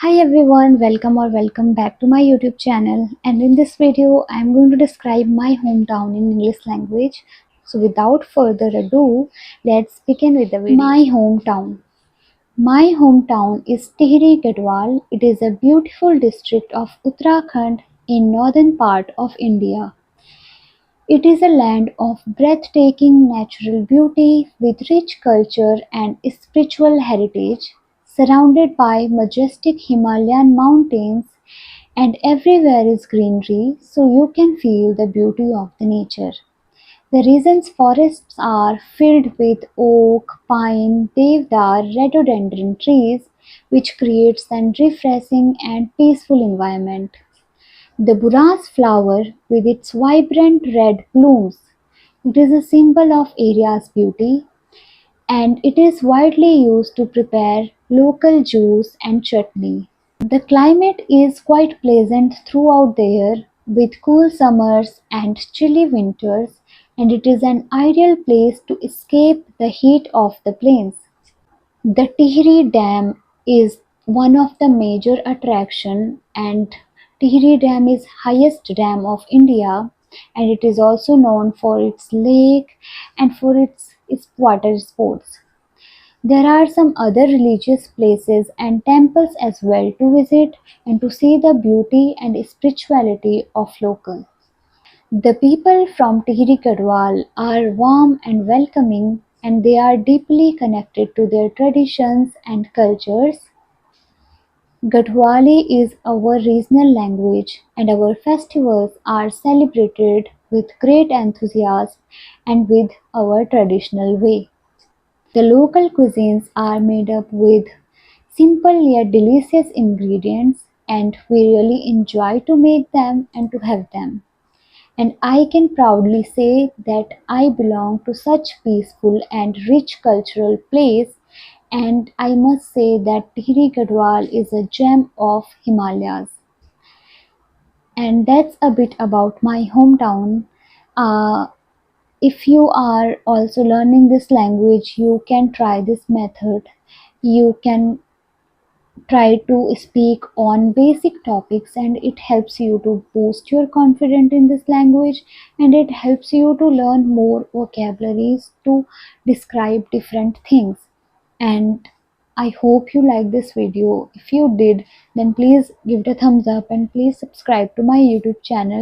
Hi everyone, welcome back to my YouTube channel, and in this video I am going to describe my hometown in English language. So without further ado, let's begin with the video. My hometown. My hometown is Tigri Gadwal. It is a beautiful district of Uttarakhand in northern part of India. It is a land of breathtaking natural beauty with rich culture and spiritual heritage, surrounded by majestic Himalayan mountains, and everywhere is greenery, so you can feel the beauty of the nature. The region's forests are filled with oak, pine, deodar, rhododendron trees, which creates an refreshing and peaceful environment. The Buras flower, with its vibrant red blooms, it is a symbol of area's beauty, and it is widely used to prepare local juice and chutney. The climate is quite pleasant throughout the year, with cool summers and chilly winters, and it is an ideal place to escape the heat of the plains. The Tihri Dam is one of the major attraction, and Tihri Dam is highest dam of India, and it is also known for its lake and for its water sports. There are some other religious places and temples as well to visit and to see the beauty and spirituality of local. The people from Tigri Garhwal are warm and welcoming, and they are deeply connected to their traditions and cultures. Gadhwali is our regional language, and our festivals are celebrated with great enthusiasm and with our traditional way. The local cuisines are made up with simple yet delicious ingredients, and we really enjoy to make them and to have them. And I can proudly say that I belong to such peaceful and rich cultural place, and I must say that Tigri Gadwal is a gem of Himalayas. And that's a bit about my hometown. Uh, if you are also learning this language, you can try this method. You can try to speak on basic topics, and it helps you to boost your confidence in this language, and it helps you to learn more vocabularies to describe different things. And I hope you like this video. If you did, then please give it a thumbs up and please subscribe to my YouTube channel.